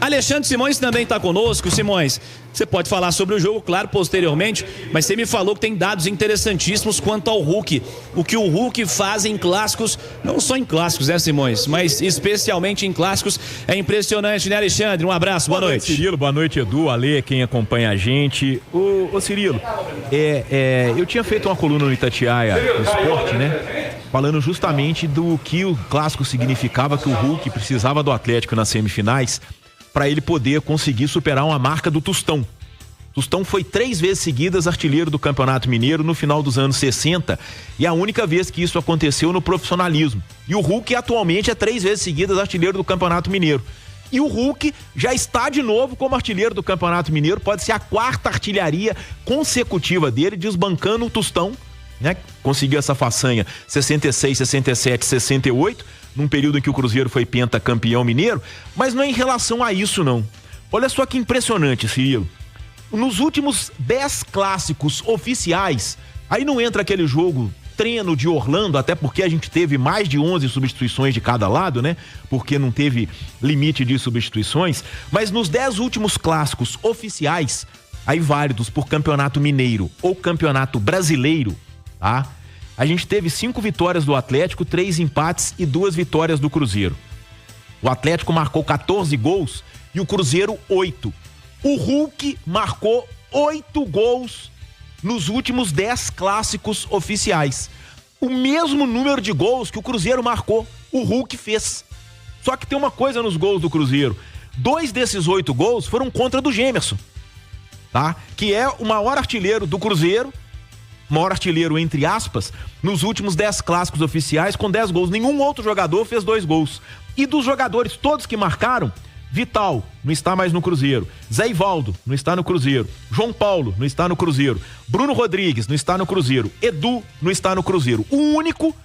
Alexandre Simões também está conosco. Simões, você pode falar sobre o jogo, claro, posteriormente, mas você me falou que tem dados interessantíssimos quanto ao Hulk. O que o Hulk faz em clássicos, não só em clássicos, né, Simões, mas especialmente em clássicos, é impressionante, né, Alexandre? Um abraço, boa noite. Cirilo, boa noite, Edu, Ale, quem acompanha a gente. Ô Cirilo, eu tinha feito uma coluna no Itatiaia Esporte, né, falando justamente do que o clássico significava, que o Hulk precisava do Atlético nas semifinais para ele poder conseguir superar uma marca do Tostão. Tostão foi 3 vezes seguidas artilheiro do Campeonato Mineiro no final dos anos 60 e a única vez que isso aconteceu no profissionalismo. E o Hulk atualmente é 3 vezes seguidas artilheiro do Campeonato Mineiro. E o Hulk já está de novo como artilheiro do Campeonato Mineiro, pode ser a 4ª artilharia consecutiva dele, desbancando o Tostão, né? Conseguiu essa façanha 66, 67, 68, num período em que o Cruzeiro foi pentacampeão mineiro, mas não é em relação a isso não. Olha só que impressionante, Cirilo. Nos últimos 10 clássicos oficiais, aí não entra aquele jogo treino de Orlando, até porque a gente teve mais de 11 substituições de cada lado, né? Porque não teve limite de substituições, mas nos 10 últimos clássicos oficiais, aí válidos por Campeonato Mineiro ou Campeonato Brasileiro, tá? A gente teve 5 vitórias do Atlético, 3 empates e 2 vitórias do Cruzeiro. O Atlético marcou 14 gols e o Cruzeiro 8. O Hulk marcou 8 gols nos últimos 10 clássicos oficiais. O mesmo número de gols que o Cruzeiro marcou, o Hulk fez. Só que tem uma coisa nos gols do Cruzeiro. 2 desses 8 gols foram contra do Gemerson, tá? Que é o maior artilheiro do Cruzeiro, maior artilheiro entre aspas, nos últimos 10 clássicos oficiais com 10 gols. Nenhum outro jogador fez 2 gols. E dos jogadores todos que marcaram, Vital não está mais no Cruzeiro, Zé Ivaldo não está no Cruzeiro, João Paulo não está no Cruzeiro, Bruno Rodrigues não está no Cruzeiro, Edu não está no Cruzeiro. O único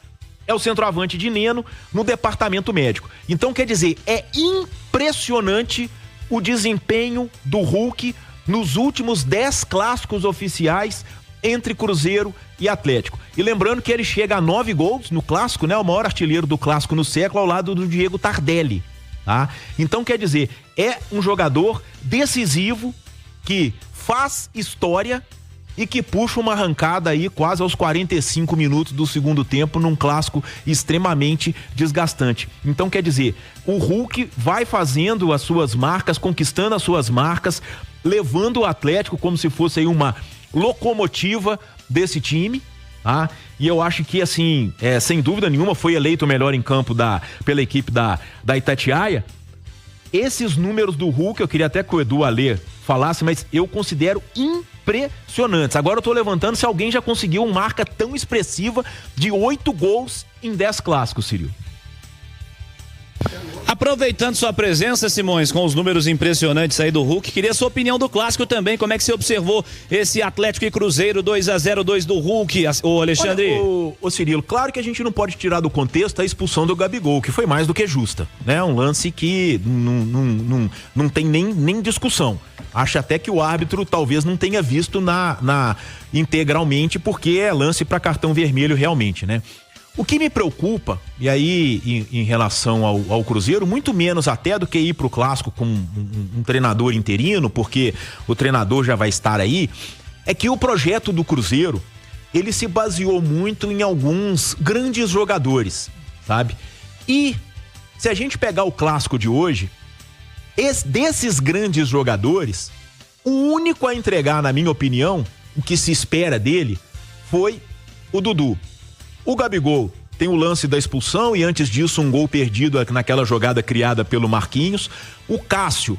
é o centroavante de Neno no departamento médico. Então, quer dizer, é impressionante o desempenho do Hulk nos últimos 10 clássicos oficiais entre Cruzeiro e Atlético. E lembrando que ele chega a 9 gols no clássico, né? O maior artilheiro do clássico no século, ao lado do Diego Tardelli. Tá? Então, quer dizer, é um jogador decisivo que faz história e que puxa uma arrancada aí quase aos 45 minutos do segundo tempo num clássico extremamente desgastante. Então, quer dizer, o Hulk vai fazendo as suas marcas, conquistando as suas marcas, levando o Atlético como se fosse aí uma locomotiva desse time, tá? E eu acho que, assim, sem dúvida nenhuma, foi eleito o melhor em campo pela equipe da Itatiaia. Esses números do Hulk, eu queria até que o Edu Alê falasse, mas eu considero impressionantes. Agora eu tô levantando se alguém já conseguiu uma marca tão expressiva de 8 gols em 10 clássicos, Cirilo. Aproveitando sua presença, Simões, com os números impressionantes aí do Hulk, queria sua opinião do clássico também. Como é que você observou esse Atlético e Cruzeiro 2-0, do Hulk, ô Alexandre? Olha, ô Cirilo, claro que a gente não pode tirar do contexto a expulsão do Gabigol, que foi mais do que justa, né? Um lance que não tem nem discussão. Acho até que o árbitro talvez não tenha visto integralmente, porque é lance para cartão vermelho realmente, né? O que me preocupa, e aí em relação ao Cruzeiro, muito menos até do que ir pro clássico com um treinador interino, porque o treinador já vai estar aí, é que o projeto do Cruzeiro, ele se baseou muito em alguns grandes jogadores, sabe? E se a gente pegar o clássico de hoje, desses grandes jogadores, o único a entregar, na minha opinião, o que se espera dele, foi o Dudu. O Gabigol tem o lance da expulsão e antes disso um gol perdido naquela jogada criada pelo Marquinhos. O Cássio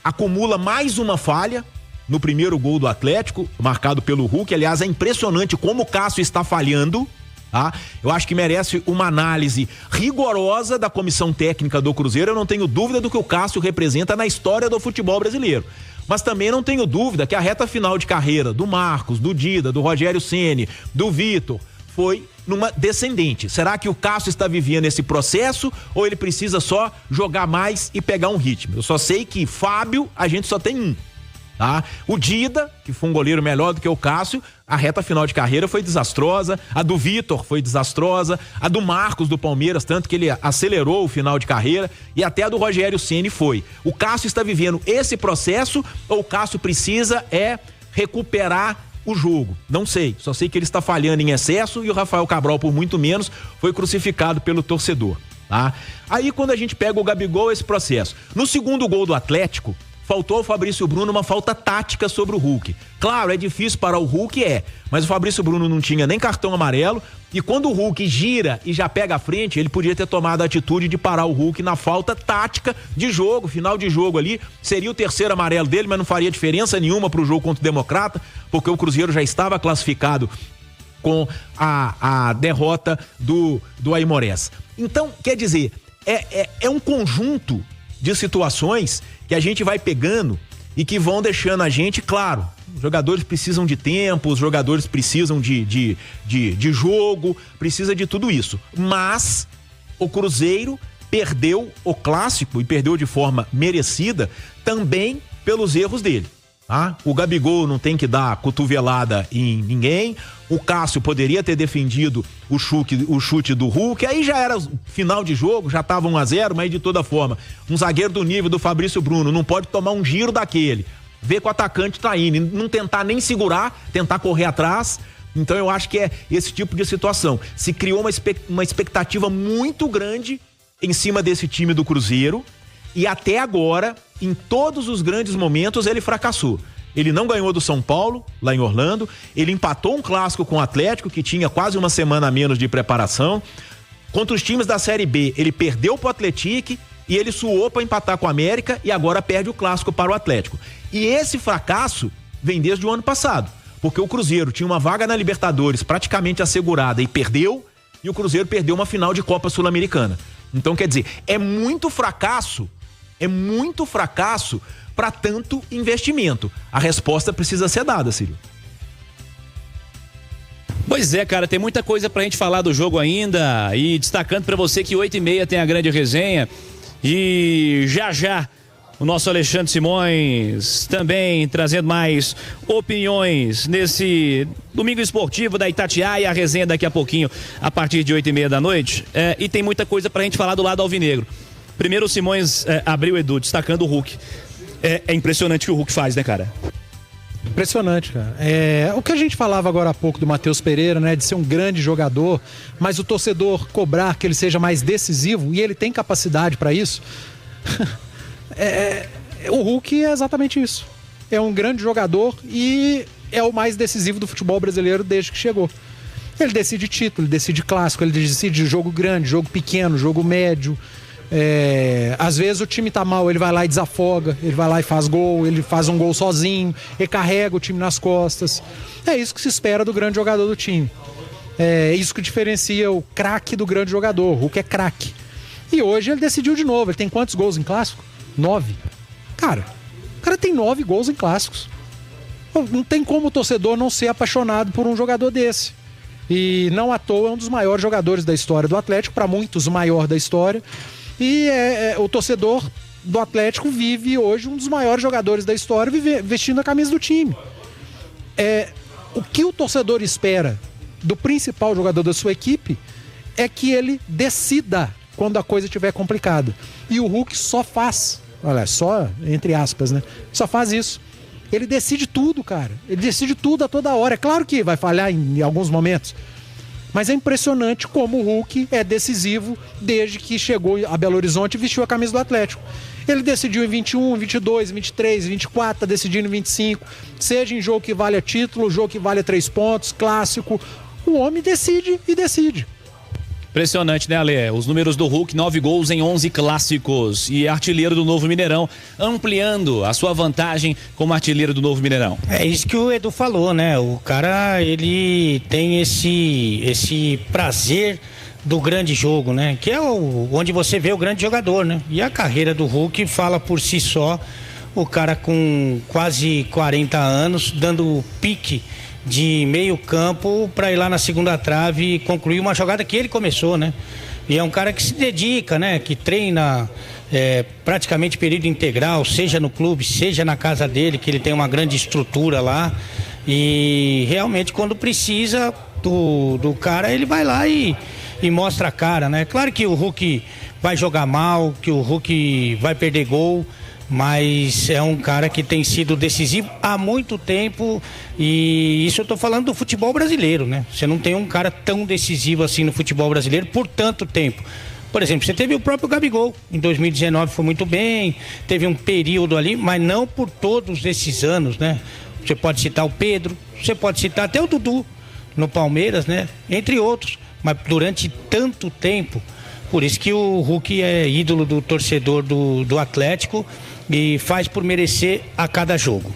acumula mais uma falha no primeiro gol do Atlético, marcado pelo Hulk. Aliás, é impressionante como o Cássio está falhando, tá? Eu acho que merece uma análise rigorosa da comissão técnica do Cruzeiro. Eu não tenho dúvida do que o Cássio representa na história do futebol brasileiro. Mas também não tenho dúvida que a reta final de carreira do Marcos, do Dida, do Rogério Ceni, do Vitor, foi numa descendente. Será que o Cássio está vivendo esse processo ou ele precisa só jogar mais e pegar um ritmo? Eu só sei que Fábio, a gente só tem um, Tá? O Dida, que foi um goleiro melhor do que o Cássio, a reta final de carreira foi desastrosa, a do Vitor foi desastrosa, a do Marcos do Palmeiras, tanto que ele acelerou o final de carreira, e até a do Rogério Ceni foi. O Cássio está vivendo esse processo ou o Cássio precisa recuperar o jogo? Não sei, só sei que ele está falhando em excesso e o Rafael Cabral, por muito menos, foi crucificado pelo torcedor. Tá? Aí quando a gente pega o Gabigol, esse processo. No segundo gol do Atlético, faltou ao Fabrício Bruno uma falta tática sobre o Hulk. Claro, é difícil parar o Hulk, mas o Fabrício Bruno não tinha nem cartão amarelo, e quando o Hulk gira e já pega a frente, ele podia ter tomado a atitude de parar o Hulk na falta tática de jogo, final de jogo ali, seria o terceiro amarelo dele, mas não faria diferença nenhuma pro jogo contra o Democrata, porque o Cruzeiro já estava classificado com a derrota do Aimorés. Então, quer dizer, é um conjunto de situações que a gente vai pegando e que vão deixando a gente, claro, os jogadores precisam de tempo, os jogadores precisam de jogo, precisa de tudo isso. Mas o Cruzeiro perdeu o clássico e perdeu de forma merecida também pelos erros dele. Tá? O Gabigol não tem que dar cotovelada em ninguém. O Cássio poderia ter defendido o chute do Hulk. Aí já era final de jogo, já estava 1-0, mas de toda forma, um zagueiro do nível do Fabrício Bruno não pode tomar um giro daquele. Ver que o atacante tá indo, não tentar nem segurar, tentar correr atrás. Então eu acho que é esse tipo de situação. Se criou uma expectativa muito grande em cima desse time do Cruzeiro. E até agora, em todos os grandes momentos, ele fracassou. Ele não ganhou do São Paulo, lá em Orlando. Ele empatou um clássico com o Atlético, que tinha quase uma semana a menos de preparação. Contra os times da Série B, ele perdeu pro Atlético e ele suou para empatar com o América e agora perde o clássico para o Atlético. E esse fracasso vem desde o ano passado, porque o Cruzeiro tinha uma vaga na Libertadores praticamente assegurada e perdeu, e o Cruzeiro perdeu uma final de Copa Sul-Americana. Então, quer dizer, é muito fracasso para tanto investimento. A resposta precisa ser dada, Círio. Pois é, cara, tem muita coisa pra gente falar do jogo ainda, e destacando pra você que 8h30 tem a grande resenha, e já o nosso Alexandre Simões também trazendo mais opiniões nesse domingo esportivo da Itatiaia, a resenha daqui a pouquinho, a partir de 8h30 da noite, e tem muita coisa pra gente falar do lado alvinegro. Primeiro o Simões abriu, Edu, destacando o Hulk. É impressionante o que o Hulk faz, né, cara? Impressionante, cara. O que a gente falava agora há pouco do Matheus Pereira, né, de ser um grande jogador, mas o torcedor cobrar que ele seja mais decisivo, e ele tem capacidade para isso. O Hulk é exatamente isso. É um grande jogador e é o mais decisivo do futebol brasileiro desde que chegou. Ele decide título, ele decide clássico, ele decide jogo grande, jogo pequeno, jogo médio. Às vezes o time tá mal, ele vai lá e desafoga, ele vai lá e faz gol, ele faz um gol sozinho, ele carrega o time nas costas. É isso que se espera do grande jogador do time. É isso que diferencia o craque do grande jogador. O Hulk é craque. E hoje ele decidiu de novo. Ele tem quantos gols em clássico? 9. Cara, o cara tem 9 gols em clássicos. Não tem como o torcedor não ser apaixonado por um jogador desse. E não à toa é um dos maiores jogadores da história do Atlético, para muitos o maior da história. E o torcedor do Atlético vive hoje um dos maiores jogadores da história vestindo a camisa do time. O que o torcedor espera do principal jogador da sua equipe é que ele decida quando a coisa estiver complicada. E o Hulk só faz, olha, só entre aspas, né? Só faz isso. Ele decide tudo, cara. Ele decide tudo a toda hora. É claro que vai falhar em alguns momentos. Mas é impressionante como o Hulk é decisivo desde que chegou a Belo Horizonte e vestiu a camisa do Atlético. Ele decidiu em 21, 22, 23, 24, tá decidindo em 25. Seja em jogo que vale a título, jogo que vale a 3 pontos, clássico. O homem decide e decide. Impressionante, né, Ale? Os números do Hulk, 9 gols em 11 clássicos. E artilheiro do Novo Mineirão, ampliando a sua vantagem como artilheiro do Novo Mineirão. É isso que o Edu falou, né? O cara, ele tem esse prazer do grande jogo, né? Que é onde você vê o grande jogador, né? E a carreira do Hulk fala por si só. O cara com quase 40 anos, dando pique de meio campo para ir lá na segunda trave e concluir uma jogada que ele começou, né? E é um cara que se dedica, né? Que treina praticamente período integral, seja no clube, seja na casa dele, que ele tem uma grande estrutura lá. E realmente quando precisa do cara, ele vai lá e mostra a cara, né? Claro que o Hulk vai jogar mal, que o Hulk vai perder gol, mas é um cara que tem sido decisivo há muito tempo, e isso eu tô falando do futebol brasileiro, né? Você não tem um cara tão decisivo assim no futebol brasileiro por tanto tempo. Por exemplo, você teve o próprio Gabigol, em 2019 foi muito bem, teve um período ali, mas não por todos esses anos, né? Você pode citar o Pedro, você pode citar até o Dudu no Palmeiras, né? Entre outros, mas durante tanto tempo. Por isso que o Hulk é ídolo do torcedor do Atlético e faz por merecer a cada jogo.